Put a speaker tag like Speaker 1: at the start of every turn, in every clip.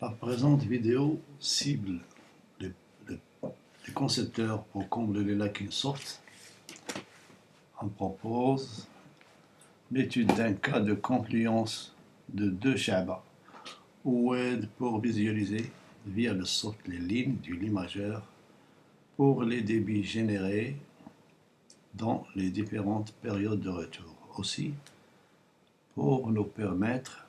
Speaker 1: La présente vidéo cible les, les- les concepteurs pour combler les lacunes soft. On propose l'étude d'un cas de confluence de deux Sha'ba ou aide pour visualiser via le soft les lignes du Li majeur pour les débits générés dans les différentes périodes de retour. Aussi, pour nous permettre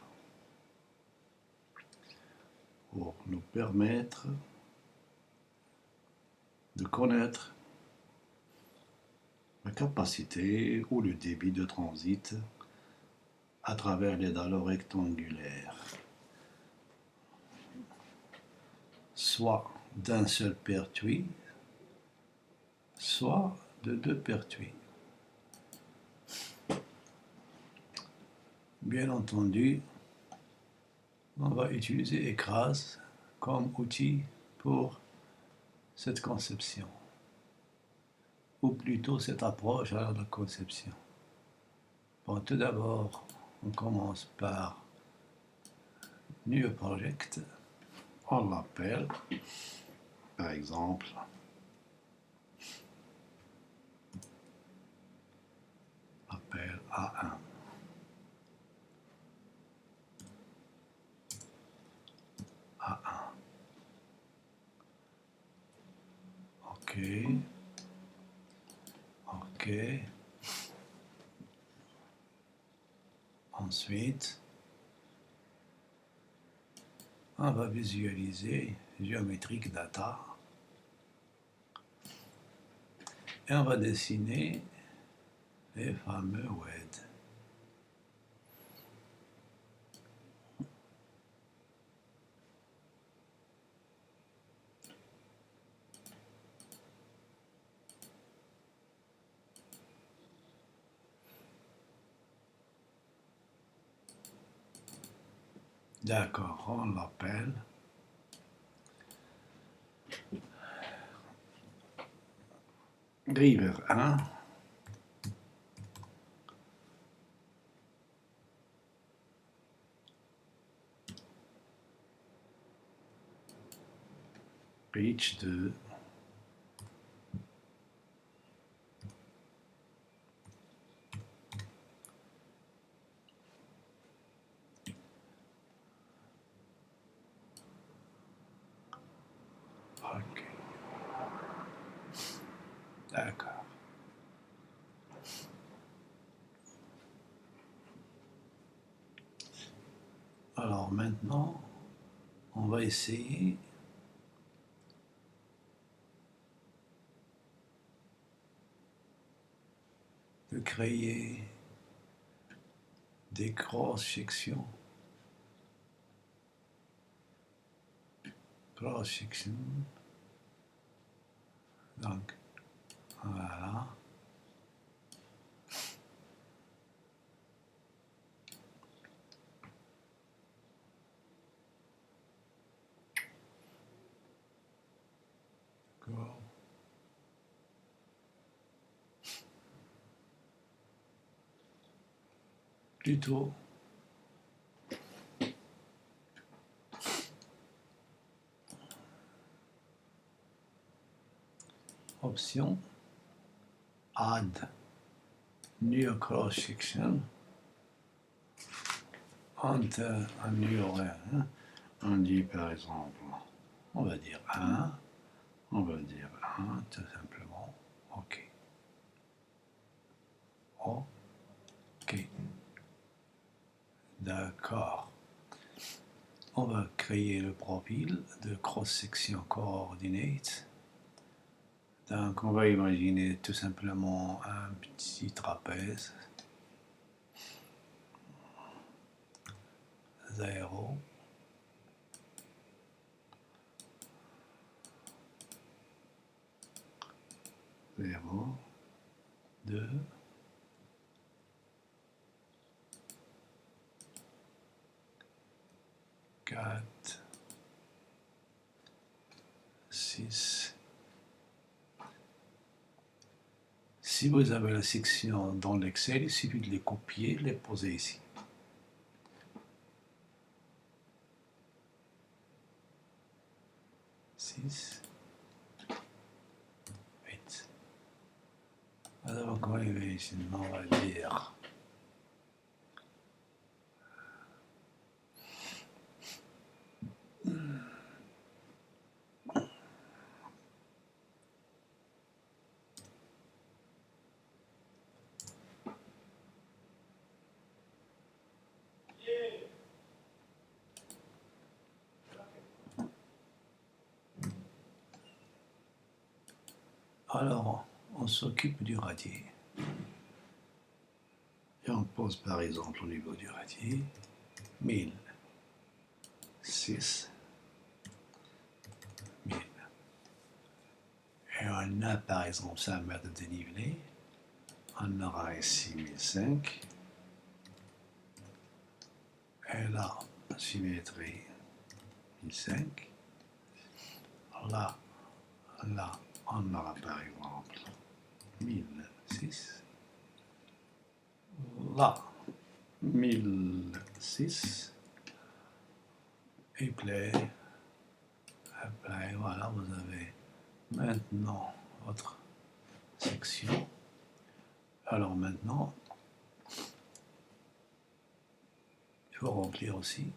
Speaker 1: de connaître la capacité ou le débit de transit à travers les dalles rectangulaires, soit d'un seul pertuis, soit de deux pertuis. Bien entendu, on va utiliser écrase comme outil pour cette conception, ou plutôt cette approche à la conception. Bon, tout d'abord, on commence par New Project. On l'appelle, par exemple, appel A1. A1. OK. OK. Ensuite, on va visualiser géométrique data et on va dessiner les fameux WED. D'accord, on l'appelle River 1. Reach 2. OK. D'accord. Alors maintenant, on va essayer de créer des cross-sections. Cross-section. Donc, voilà. D'accord. Plutôt option add new cross section entre un new horaire. On dit par exemple, on va dire 1, on va dire 1 tout simplement. OK. OK. D'accord. On va créer le profil de cross-section coordinate. Donc, on va imaginer tout simplement un petit trapèze. 0. 0. 2. 4. 6. Si vous avez la section dans l'Excel, il suffit de les copier, les poser ici. 6, 8. Alors, quand il est ici, on va dire alors, on s'occupe du radier. Et on pose par exemple au niveau du radier 1000, 6, 1000. Et on a par exemple 5 mètres de dénivelé. On aura ici 1005. Et là, symétrie 1005. Là, on aura par exemple 1006. Là, 1006. Et play. Voilà, vous avez maintenant votre section. Alors maintenant, il faut remplir aussi.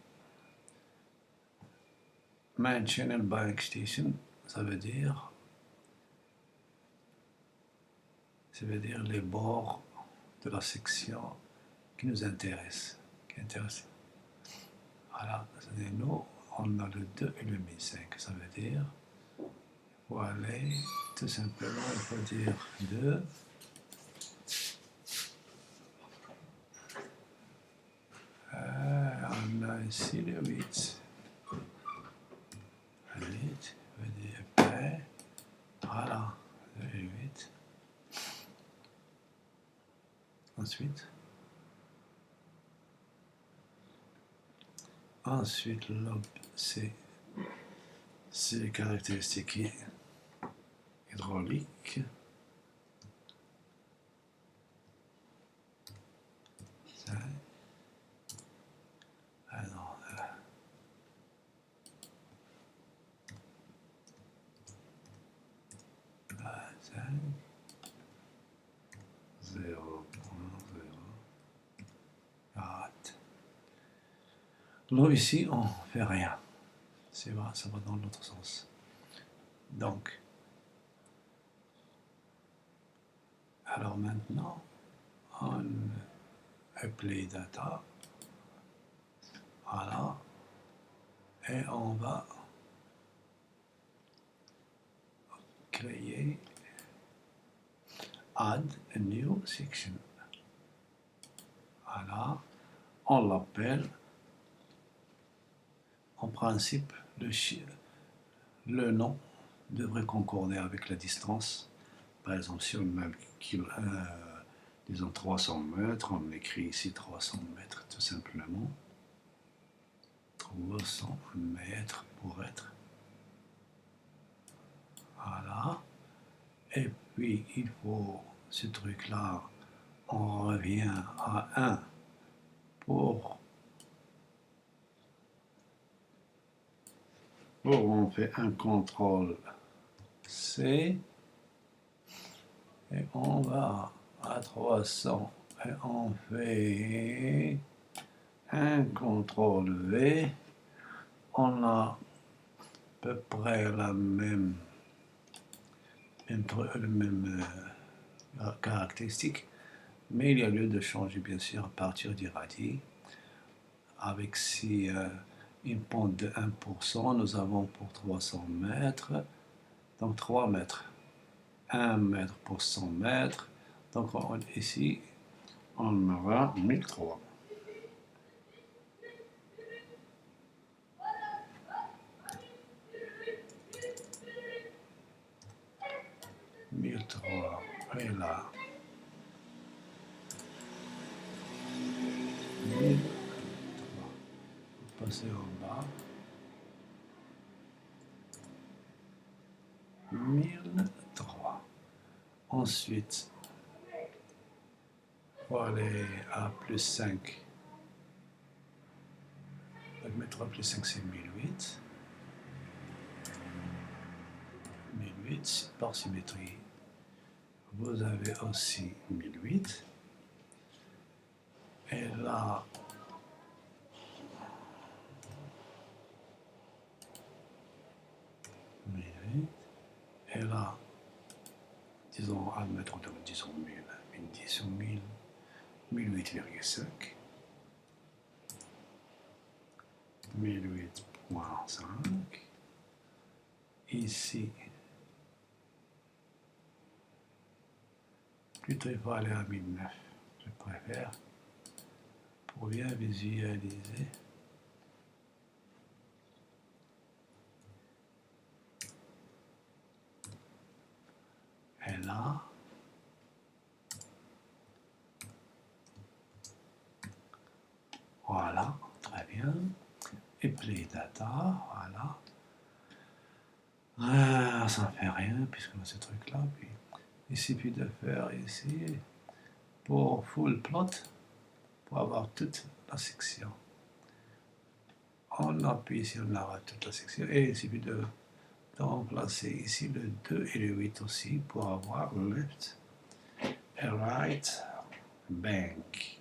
Speaker 1: Main Channel by Extension, ça veut dire les bords de la section qui nous intéresse. Voilà, c'est nous, on a le 2 et le 1005, ça veut dire, il faut aller, tout simplement, il faut dire 2. On a ici le 8. Le 8, veut dire près. Voilà, le 8. Ensuite, l'aube, c'est les caractéristiques hydrauliques. Alors, 0.04. L'eau ici, on ne fait rien. C'est vrai, ça va dans l'autre sens. Donc, alors maintenant, on apply data. Voilà. Et on va créer add a new section. Voilà. On l'appelle. En principe, le nom devrait concorder avec la distance. Par exemple, si on met disons 300 mètres, on écrit ici 300 mètres tout simplement. 300 mètres pour être. Voilà. Et puis, il faut ce truc-là, on revient à 1 on fait un contrôle C et on va à 300 et on fait un contrôle V. On a à peu près la même caractéristique, mais il y a lieu de changer bien sûr à partir du radier. Avec si une pente de 1%, nous avons pour 300 mètres, donc 3 mètres. 1 mètre pour 100 mètres, donc ici on aura 1003. Et là, 1003. Passer en bas. 1003. Ensuite, il faut aller à plus 5. Donc mettre plus 5, c'est 1008. 1008 par symétrie. Vous avez aussi 1008. Et là, et là, disons, admettons, disons 1000, 1010 sur 1000, 1008,5, 1008,5, ici, plutôt il faut aller à 1009, je préfère, pour bien visualiser. Et là, voilà, très bien. Et play data, voilà. Ah, ça ne fait rien, puisque ce truc-là, puis il suffit de faire ici, pour full plot, pour avoir toute la section. On appuie ici, on aura toute la section, et il suffit de remplacer ici le 2 et le 8 aussi, pour avoir left et right bank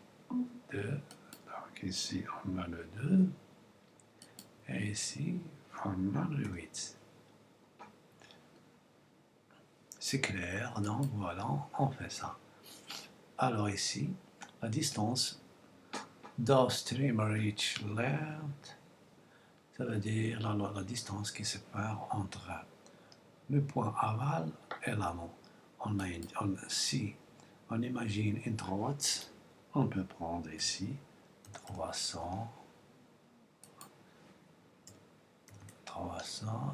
Speaker 1: 2. Donc ici, on a le 2, et ici, on a le 8. C'est clair, donc voilà, on fait ça. Alors ici, la distance downstream reach left, ça veut dire la distance qui sépare entre le point aval et l'amont. Si on imagine une droite, on peut prendre ici 300,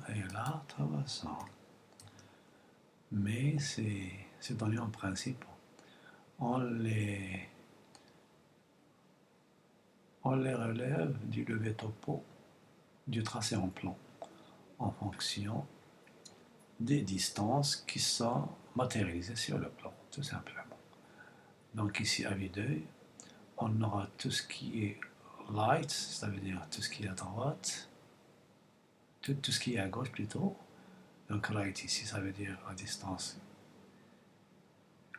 Speaker 1: et là 300. Mais c'est donné en principe. On les relève du levé topo du tracé en plan en fonction des distances qui sont matérialisées sur le plan, tout simplement. Donc ici, à vue d'œil, on aura tout ce qui est light, ça veut dire tout ce qui est à droite, tout ce qui est à gauche plutôt. Donc right ici, ça veut dire la distance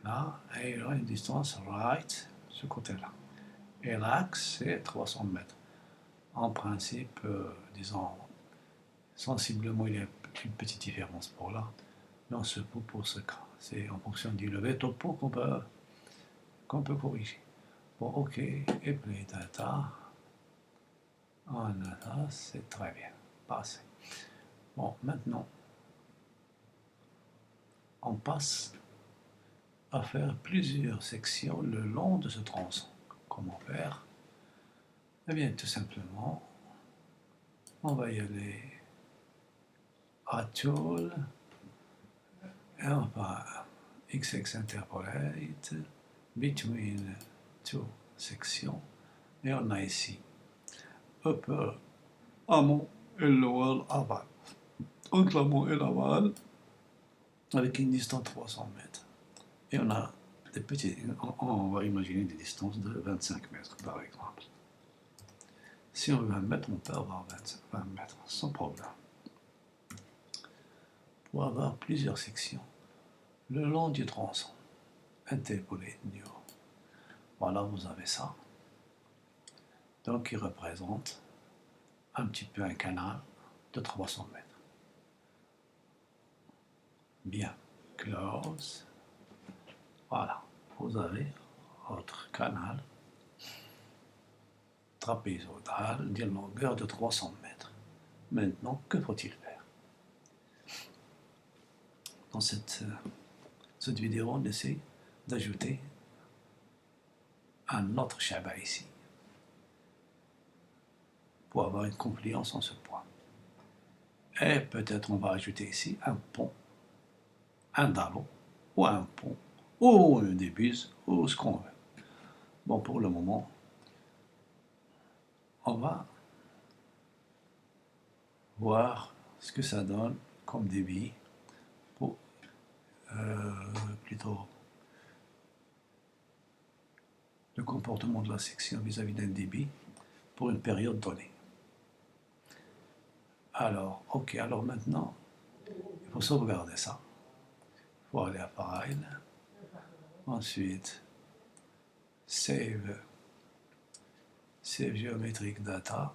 Speaker 1: là, et il y aura une distance right ce côté-là. Et l'axe, c'est 300 mètres. En principe, disons, sensiblement, il y a une petite différence pour là, mais on se peut pour ce cas. C'est en fonction du levé topo qu'on peut corriger. Bon, ok, et play data. On a ça, c'est très bien, passé. Bon, maintenant, on passe à faire plusieurs sections le long de ce tronçon. Comment faire? Eh bien, tout simplement, on va y aller à Tool, et on va XX Interpolate, Between Two Sections, et on a ici Upper Amont et Lower Aval. Entre l'amont et l'aval, avec une distance de 300 mètres. Et on a des petits, on va imaginer des distances de 25 mètres par exemple. Si on veut 20 mètres, on peut avoir 20 mètres sans problème. Pour avoir plusieurs sections le long du tronçon, Interpolate New. Voilà, vous avez ça. Donc, il représente un petit peu un canal de 300 mètres. Bien, close. Voilà, vous avez votre canal trapézoïdal d'une longueur de 300 mètres. Maintenant, que faut-il faire? Dans cette vidéo, on essaie d'ajouter un autre schéma ici pour avoir une compliance en ce point. Et peut-être on va ajouter ici un pont, un dallo, ou un pont, ou des buses, ou ce qu'on veut. Bon, pour le moment, on va voir ce que ça donne comme débit pour plutôt le comportement de la section vis-à-vis d'un débit pour une période donnée. Alors, ok, alors maintenant, il faut sauvegarder ça. Il faut aller à File. Ensuite, Save Geometric Data.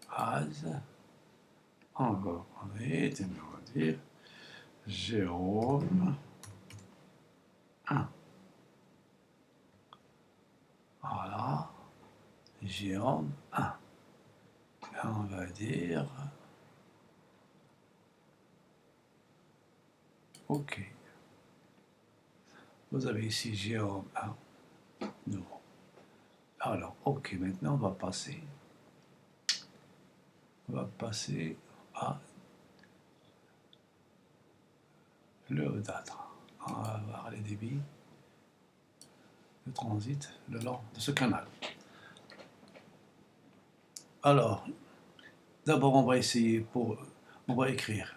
Speaker 1: As. On va vite et on va dire Jérôme 1. Voilà. Jérôme 1. Et on va dire OK. Vous avez ici Jérôme 1. Nouveau. Alors, OK, maintenant on va passer à le data. On va voir les débits de transit le long de ce canal. Alors, d'abord on va essayer on va écrire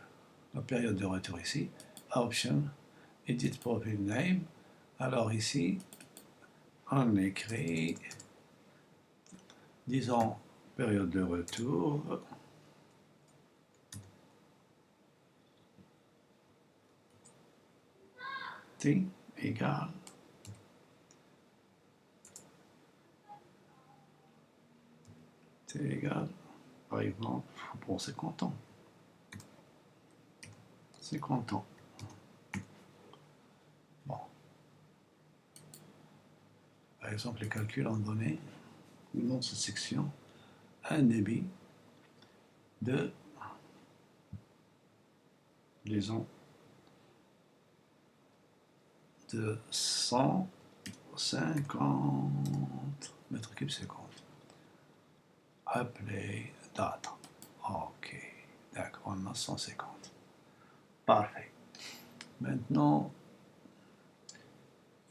Speaker 1: la période de retour ici, option, edit profile name. Alors ici, on écrit, disons, période de retour, t égale par exemple, bon, 50 ans. 50 ans. Bon. Par exemple, les calculs ont donné, dans cette section, un débit de, disons, de 150 mètres cubes secondes. Appelé data. OK. D'accord, on a 150. Parfait. Maintenant,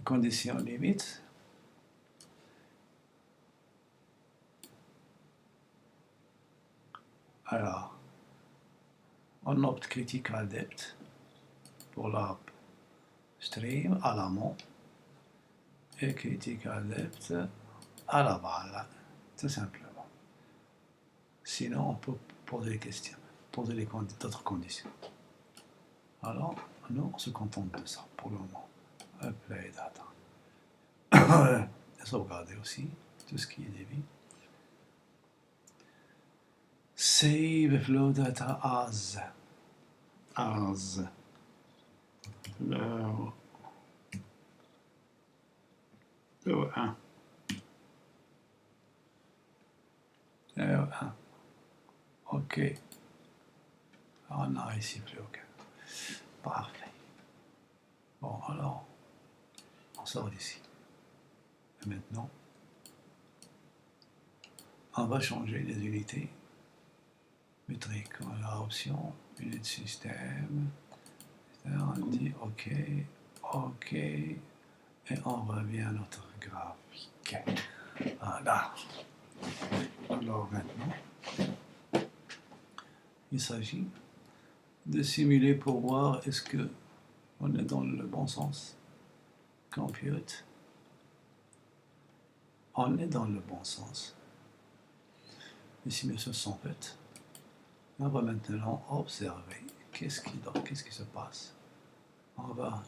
Speaker 1: condition limite. Alors, on opte critical depth pour la stream à l'amont et critical depth à l'aval, tout simplement. Sinon, on peut poser des questions, poser d'autres conditions. Alors, nous, on se contente de ça pour le moment. Apply data. Sauvegarder aussi tout ce qui est débit. Save flow data as. Le 1. Le 1. OK. On a ici plus aucun. Parfait. Bon, alors, on sort d'ici. Et maintenant, on va changer les unités métriques. On a l'option, unité de système. On dit OK, OK. Et on revient à notre graphique. Voilà. Alors maintenant, il s'agit de simuler pour voir est-ce que on est dans le bon sens. Compute. On est dans le bon sens. Les simulations sont faites. On va maintenant observer qu'est-ce qui se passe. On va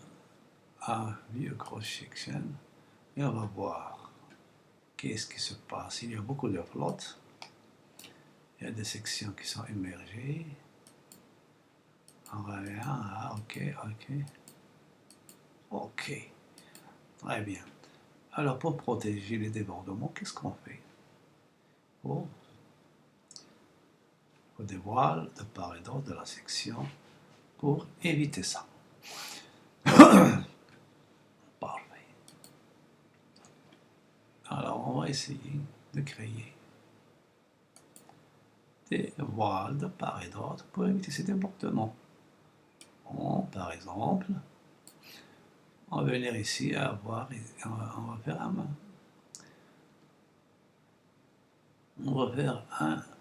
Speaker 1: à View Cross Section et on va voir qu'est-ce qui se passe. Il y a beaucoup de flottes. Il y a des sections qui sont émergées. On revient à OK. Très bien. Alors, pour protéger les débordements, qu'est-ce qu'on fait? On dévoile de part et d'autre de la section pour éviter ça. Parfait. Alors, on va essayer de créer des voiles de part et d'autre pour éviter ces débordements. Bon, par exemple, on va venir ici à avoir, on va faire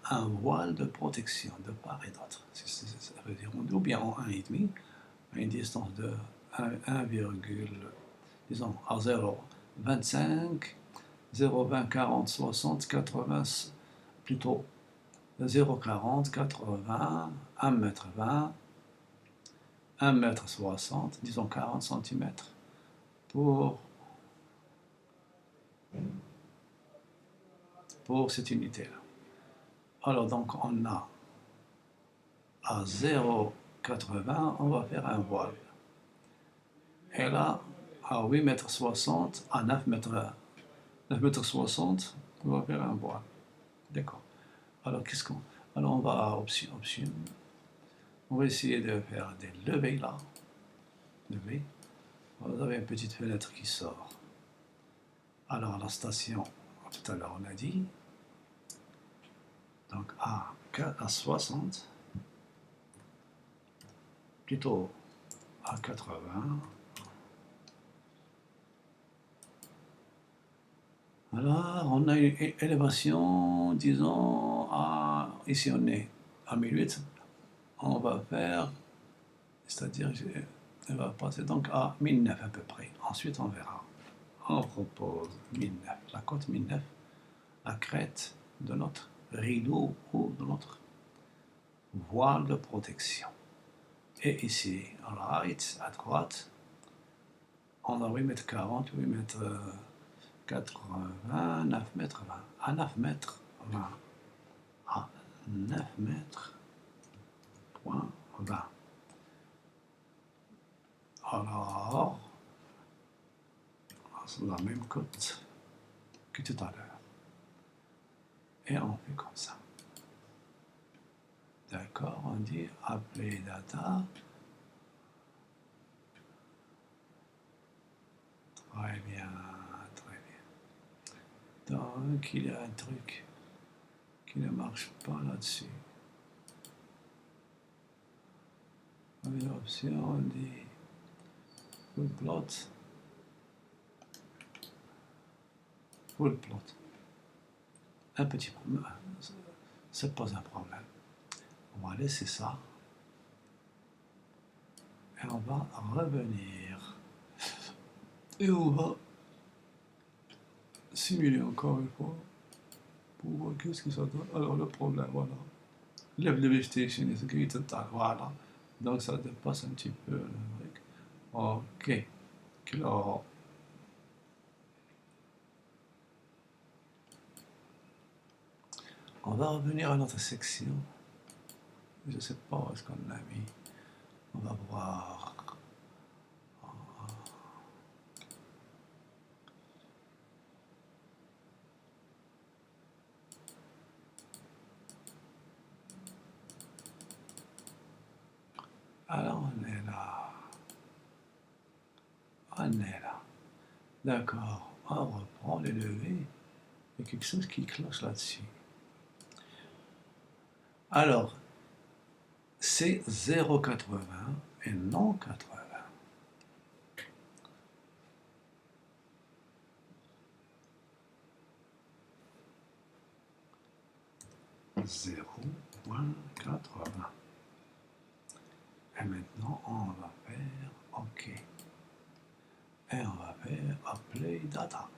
Speaker 1: un voile de protection de part et d'autre. Ça veut dire ou bien en 1,5 à une distance de 1, disons à 0,25, 0,20, 40, 60, 80, plutôt 0,40, 80, 1,20 m, 1,60 m, disons 40 cm pour cette unité-là. Alors donc on a à 0,80, on va faire un voile. Et là, à 8,60 m, à 9,60 m, on va faire un voile. D'accord. Alors qu'est-ce qu'on... Alors on va à option. On va essayer de faire des levées là. Levées. Vous avez une petite fenêtre qui sort. Alors la station, tout à l'heure on a dit, donc à 60, plutôt à 80. Alors on a une élévation, disons, ici on est à 1008, on va faire, c'est-à-dire, on va passer donc à 1009 à peu près. Ensuite on verra. On propose 1009, la côte 1009, la crête de notre rideau ou de notre voile de protection. Et ici, right, à droite, on a 8,40 m, 8,80 m, 9,20 m. À 9,20 m. À 9,20 m. Alors, c'est la même côte que tout à l'heure. Et on fait comme ça. D'accord, on dit appeler data. Très bien, très bien. Donc, il y a un truc qui ne marche pas là-dessus. Option, on dit full plot. Full plot. Un petit problème. Ça pose un problème. On va laisser ça. Et on va revenir. Et on va simuler encore une fois pour voir qu'est-ce que ça donne. Alors le problème, voilà. Level station is greater than, voilà. Donc ça dépasse un petit peu le truc. Ok. Alors, on va revenir à notre section. Je ne sais pas où est-ce qu'on l'a mis. On va voir. Alors on est là. On est là. D'accord. On reprend les levées. Il y a quelque chose qui cloche là-dessus. Alors, c'est 0,80 et non 80. 0,80. Et maintenant, on va faire OK. Et on va faire Apply Data.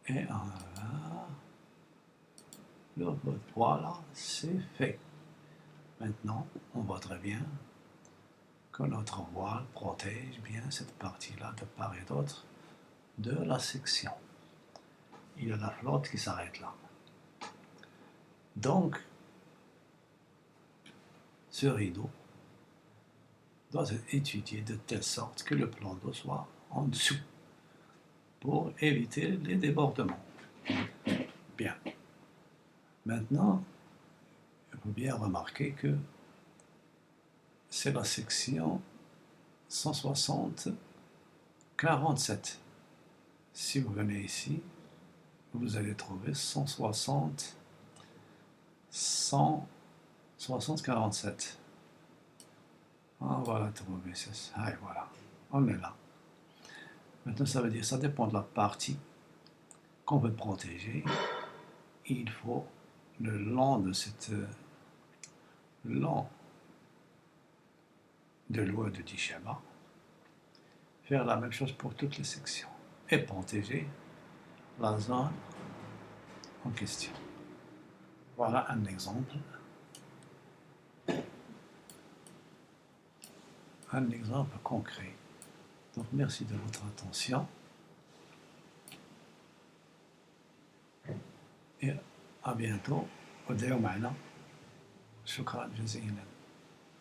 Speaker 1: Et on va... Voilà, c'est fait. Maintenant, on voit très bien que notre voile protège bien cette partie-là de part et d'autre de la section. Il y a la flotte qui s'arrête là. Donc, ce rideau doit être étudié de telle sorte que le plan d'eau soit en dessous pour éviter les débordements. Bien. Maintenant, il faut bien remarquer que c'est la section 160-47. Si vous venez ici, vous allez trouver 160, 47. On va la trouver, c'est ça. Et voilà, on est là. Maintenant, ça veut dire, ça dépend de la partie qu'on veut protéger. Il faut, le long de loi de Dishaba, faire la même chose pour toutes les sections et protéger la zone en question. Voilà un exemple. Un exemple concret. Donc merci de votre attention et à bientôt. ودعوا معنا. شكرا جزيلا.